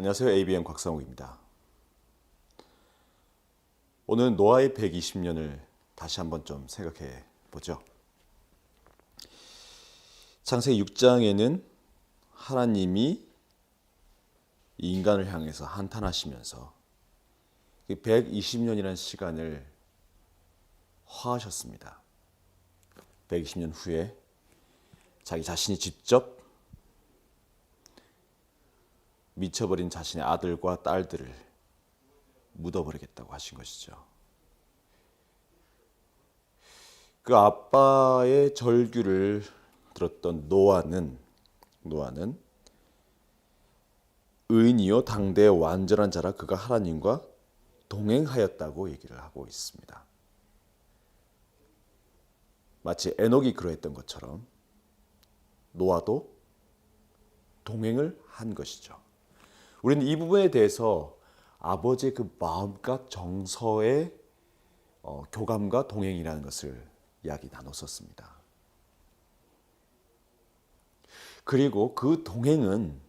안녕하세요. ABN 곽상욱입니다. 오늘 노아의 120년을 다시 한번 좀 생각해 보죠. 창세기 6장에는 하나님이 인간을 향해서 한탄하시면서 120년이라는 시간을 허하셨습니다. 120년 후에 자기 자신이 직접 미쳐버린 자신의 아들과 딸들을 묻어버리겠다고 하신 것이죠. 그 아빠의 절규를 들었던 노아는 의인이요 당대의 완전한 자라 그가 하나님과 동행하였다고 얘기를 하고 있습니다. 마치 에녹이 그러했던 것처럼 노아도 동행을 한 것이죠. 우리는 이 부분에 대해서 아버지의 그 마음과 정서의 교감과 동행이라는 것을 이야기 나눴었습니다. 그리고 그 동행은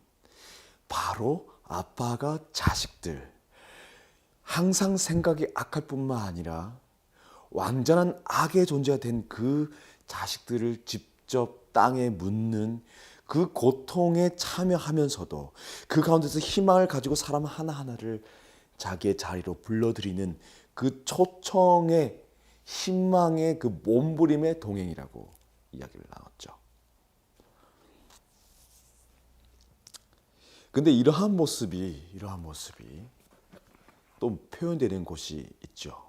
바로 아빠가 자식들, 항상 생각이 악할 뿐만 아니라 완전한 악의 존재가 된 그 자식들을 직접 땅에 묻는 그 고통에 참여하면서도 그 가운데서 희망을 가지고 사람 하나하나를 자기의 자리로 불러들이는 그 초청의 희망의 그 몸부림의 동행이라고 이야기를 나눴죠. 근데 이러한 모습이 또 표현되는 곳이 있죠.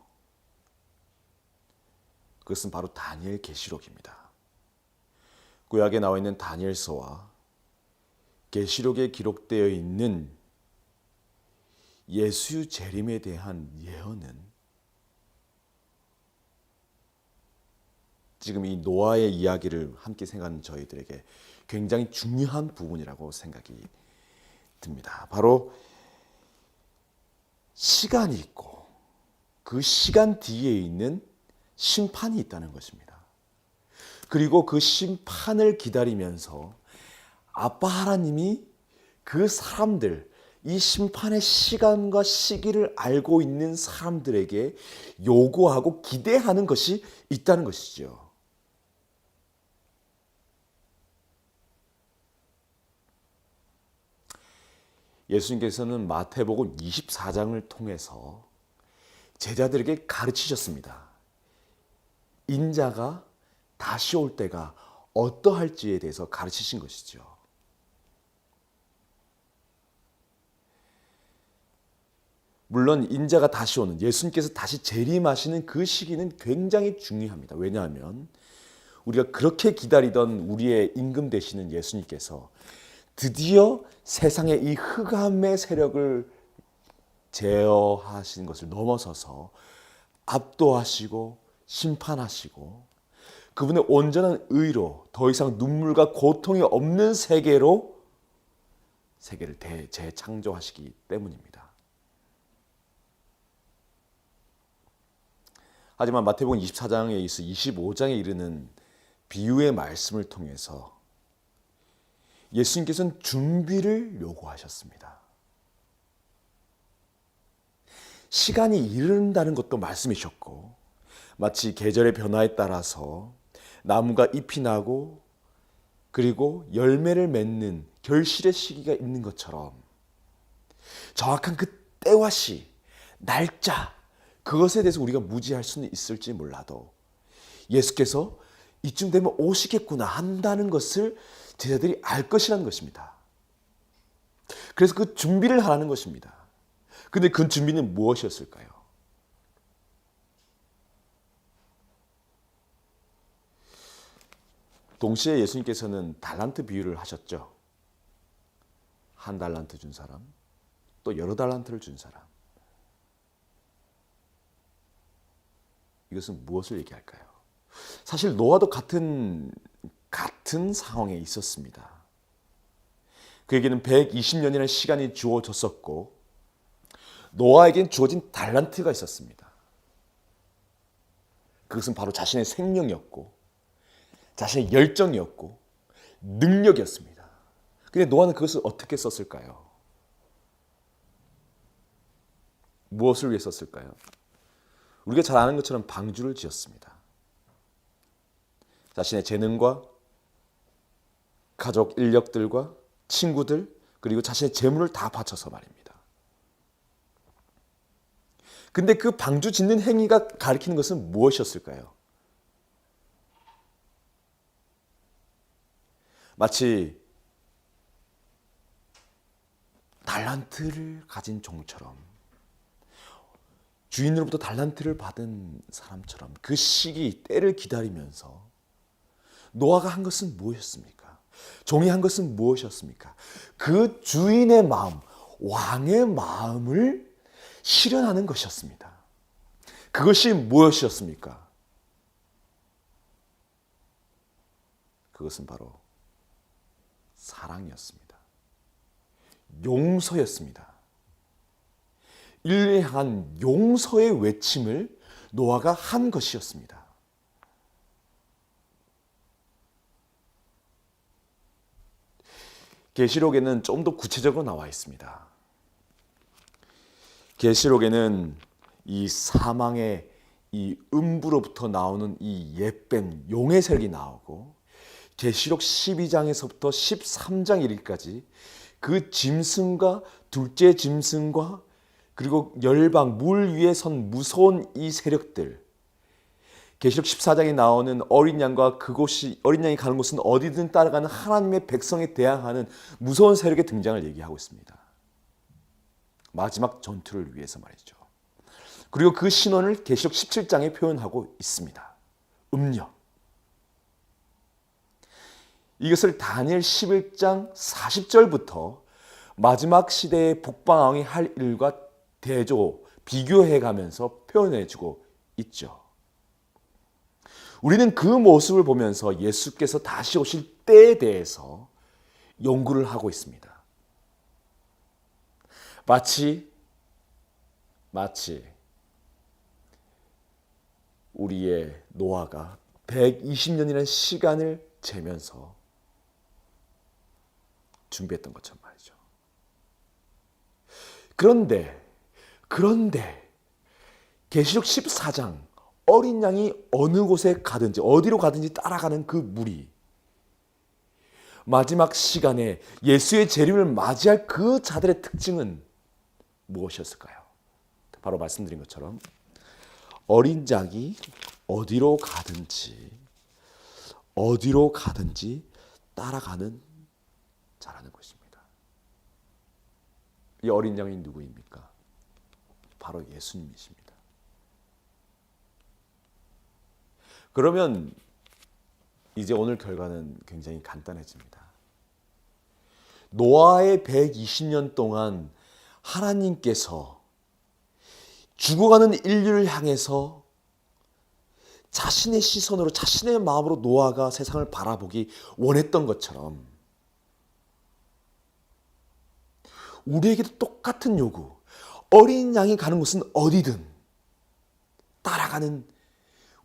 그것은 바로 다니엘 계시록입니다. 구약에 나와 있는 다니엘서와 계시록에 기록되어 있는 예수 재림에 대한 예언은 지금 이 노아의 이야기를 함께 생각하는 저희들에게 굉장히 중요한 부분이라고 생각이 듭니다. 바로 시간이 있고 그 시간 뒤에 있는 심판이 있다는 것입니다. 그리고 그 심판을 기다리면서 아빠 하나님이 그 사람들, 이 심판의 시간과 시기를 알고 있는 사람들에게 요구하고 기대하는 것이 있다는 것이죠. 예수님께서는 마태복음 24장을 통해서 제자들에게 가르치셨습니다. 인자가 다시 올 때가 어떠할지에 대해서 가르치신 것이죠. 물론 인자가 다시 오는, 예수님께서 다시 재림하시는 그 시기는 굉장히 중요합니다. 왜냐하면 우리가 그렇게 기다리던 우리의 임금 되시는 예수님께서 드디어 세상의 이 흑암의 세력을 제어하시는 것을 넘어서서 압도하시고 심판하시고 그분의 온전한 의로 더 이상 눈물과 고통이 없는 세계를 재창조하시기 때문입니다. 하지만 마태복음 24장에 있어 25장에 이르는 비유의 말씀을 통해서 예수님께서는 준비를 요구하셨습니다. 시간이 이른다는 것도 말씀이셨고 마치 계절의 변화에 따라서 나무가 잎이 나고 그리고 열매를 맺는 결실의 시기가 있는 것처럼 정확한 그 때와 시, 날짜 그것에 대해서 우리가 무지할 수는 있을지 몰라도 예수께서 이쯤 되면 오시겠구나 한다는 것을 제자들이 알 것이라는 것입니다. 그래서 그 준비를 하라는 것입니다. 근데 그 준비는 무엇이었을까요? 동시에 예수님께서는 달란트 비유를 하셨죠. 한 달란트 준 사람, 또 여러 달란트를 준 사람. 이것은 무엇을 얘기할까요? 사실 노아도 같은 상황에 있었습니다. 그에게는 120년이라는 시간이 주어졌었고 노아에겐 주어진 달란트가 있었습니다. 그것은 바로 자신의 생명이었고 자신의 열정이었고 능력이었습니다. 근데 노아는 그것을 어떻게 썼을까요? 무엇을 위해 썼을까요? 우리가 잘 아는 것처럼 방주를 지었습니다. 자신의 재능과 가족 인력들과 친구들 그리고 자신의 재물을 다 바쳐서 말입니다. 근데 그 방주 짓는 행위가 가리키는 것은 무엇이었을까요? 마치 달란트를 가진 종처럼 주인으로부터 달란트를 받은 사람처럼 그 시기 때를 기다리면서 노아가 한 것은 무엇이었습니까? 종이 한 것은 무엇이었습니까? 그 주인의 마음, 왕의 마음을 실현하는 것이었습니다. 그것이 무엇이었습니까? 그것은 바로 사랑이었습니다. 용서였습니다. 인류에 향한 용서의 외침을 노아가 한 것이었습니다. 계시록에는 좀 더 구체적으로 나와 있습니다. 계시록에는 이 사망의 이 음부로부터 나오는 이 옛뱀 용의 색이 나오고 계시록 12장에서부터 13장 이르기까지 그 짐승과 둘째 짐승과 그리고 열방 물 위에 선 무서운 이 세력들 계시록 14장에 나오는 어린 양과 그곳이 어린 양이 가는 곳은 어디든 따라가는 하나님의 백성에 대항하는 무서운 세력의 등장을 얘기하고 있습니다. 마지막 전투를 위해서 말이죠. 그리고 그 신원을 계시록 17장에 표현하고 있습니다. 음력. 이것을 다니엘 11장 40절부터 마지막 시대의 복방왕이 할 일과 대조, 비교해가면서 표현해주고 있죠. 우리는 그 모습을 보면서 예수께서 다시 오실 때에 대해서 연구를 하고 있습니다. 마치 우리의 노아가 120년이라는 시간을 재면서 준비했던 것처럼 말이죠. 그런데 계시록 14장 어린 양이 어느 곳에 가든지 어디로 가든지 따라가는 그 무리 마지막 시간에 예수의 재림을 맞이할 그 자들의 특징은 무엇이었을까요? 바로 말씀드린 것처럼 어린 양이 어디로 가든지 따라가는 자라는 것입니다. 이 어린 양이 누구입니까? 바로 예수님이십니다. 그러면 이제 오늘 결과는 굉장히 간단해집니다. 노아의 120년 동안 하나님께서 죽어가는 인류를 향해서 자신의 시선으로 자신의 마음으로 노아가 세상을 바라보기 원했던 것처럼 우리에게도 똑같은 요구, 어린 양이 가는 곳은 어디든 따라가는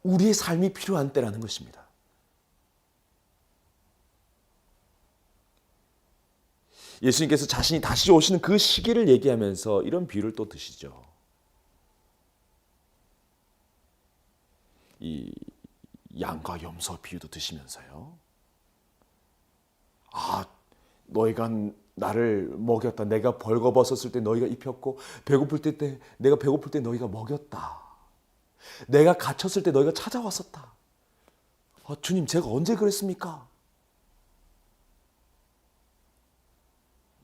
우리의 삶이 필요한 때라는 것입니다. 예수님께서 자신이 다시 오시는 그 시기를 얘기하면서 이런 비유를 또 드시죠. 이 양과 염소 비유도 드시면서요. 너희가 나를 먹였다. 내가 벌거벗었을 때 너희가 입혔고 내가 배고플 때 너희가 먹였다. 내가 갇혔을 때 너희가 찾아왔었다. 주님 제가 언제 그랬습니까?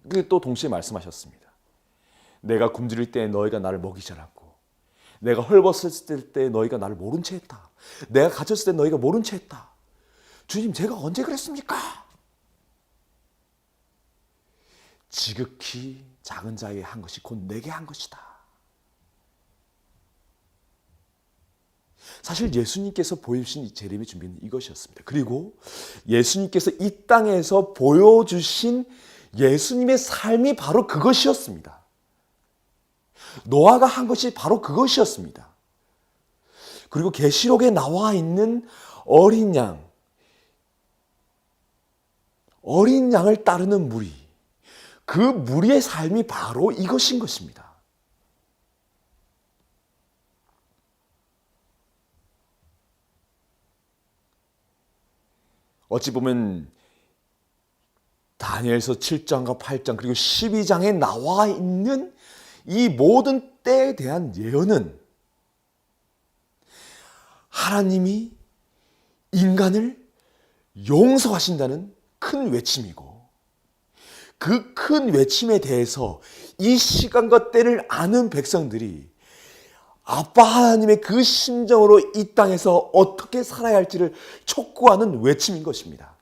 그게 또 동시에 말씀하셨습니다. 내가 굶주릴 때 너희가 나를 먹이지 않았고 내가 헐벗었을 때 너희가 나를 모른 채 했다. 내가 갇혔을 때 너희가 모른 채 했다. 주님 제가 언제 그랬습니까? 지극히 작은 자에게 한 것이 곧 내게 한 것이다. 사실 예수님께서 보여주신 이 재림의 준비는 이것이었습니다. 그리고 예수님께서 이 땅에서 보여주신 예수님의 삶이 바로 그것이었습니다. 노아가 한 것이 바로 그것이었습니다. 그리고 계시록에 나와 있는 어린 양을 따르는 무리, 그 무리의 삶이 바로 이것인 것입니다. 어찌 보면 다니엘서 7장과 8장 그리고 12장에 나와 있는 이 모든 때에 대한 예언은 하나님이 인간을 용서하신다는 큰 외침이고, 그 큰 외침에 대해서 이 시간과 때를 아는 백성들이 아빠 하나님의 그 심정으로 이 땅에서 어떻게 살아야 할지를 촉구하는 외침인 것입니다.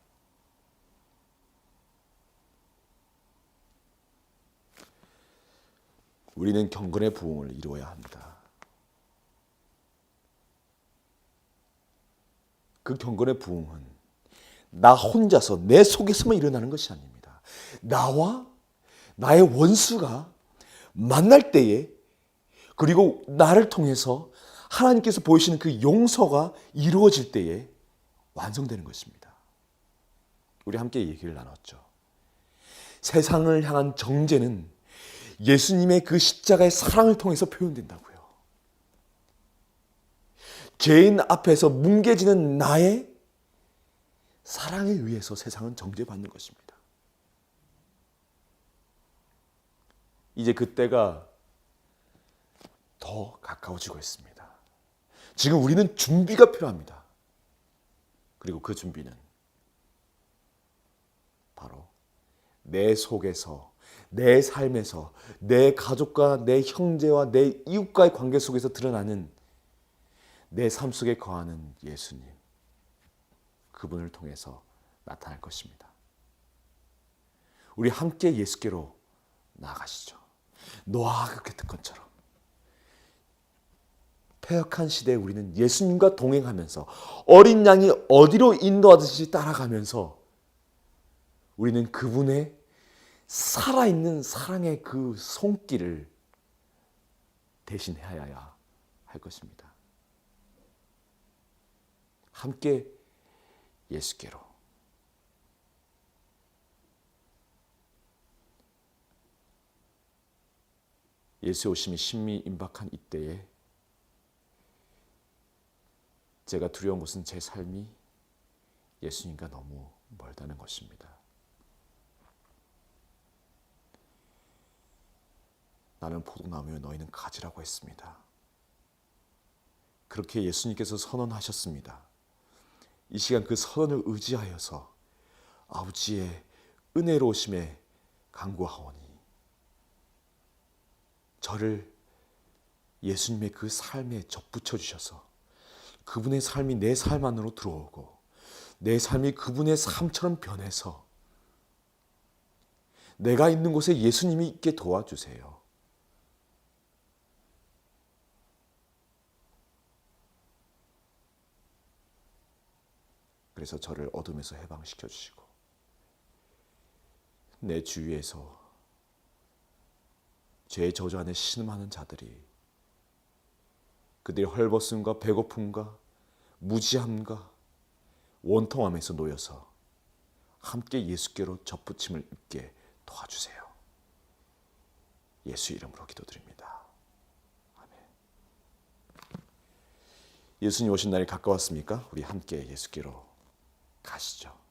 우리는 경건의 부흥을 이루어야 합니다. 그 경건의 부흥은 나 혼자서 내 속에서만 일어나는 것이 아닙니다. 나와 나의 원수가 만날 때에, 그리고 나를 통해서 하나님께서 보이시는 그 용서가 이루어질 때에 완성되는 것입니다. 우리 함께 얘기를 나눴죠. 세상을 향한 정죄는 예수님의 그 십자가의 사랑을 통해서 표현된다고요. 죄인 앞에서 뭉개지는 나의 사랑에 의해서 세상은 정죄받는 것입니다. 이제 그때가 더 가까워지고 있습니다. 지금 우리는 준비가 필요합니다. 그리고 그 준비는 바로 내 속에서, 내 삶에서, 내 가족과 내 형제와 내 이웃과의 관계 속에서 드러나는 내 삶 속에 거하는 예수님, 그분을 통해서 나타날 것입니다. 우리 함께 예수께로 나아가시죠. 노아가 그렇게 특권처럼 패역한 시대에 우리는 예수님과 동행하면서 어린 양이 어디로 인도하듯이 따라가면서 우리는 그분의 살아있는 사랑의 그 손길을 대신해야 할 것입니다. 함께 예수께로. 예수의 오심이 심히 임박한 이때에 제가 두려운 것은 제 삶이 예수님과 너무 멀다는 것입니다. 나는 포도나무요 너희는 가지라고 했습니다. 그렇게 예수님께서 선언하셨습니다. 이 시간 그 선언을 의지하여서 아버지의 은혜로우심에 간구하오니 저를 예수님의 그 삶에 접붙여 주셔서 그분의 삶이 내 삶 안으로 들어오고 내 삶이 그분의 삶처럼 변해서 내가 있는 곳에 예수님이 있게 도와주세요. 그래서 저를 어둠에서 해방시켜 주시고 내 주위에서 죄의 저주 안에 신음하는 자들이 그들의 헐벗음과 배고픔과 무지함과 원통함에서 놓여서 함께 예수께로 접붙임을 입게 도와주세요. 예수 이름으로 기도드립니다. 아멘. 예수님 오신 날이 가까웠습니까? 우리 함께 예수께로 가시죠.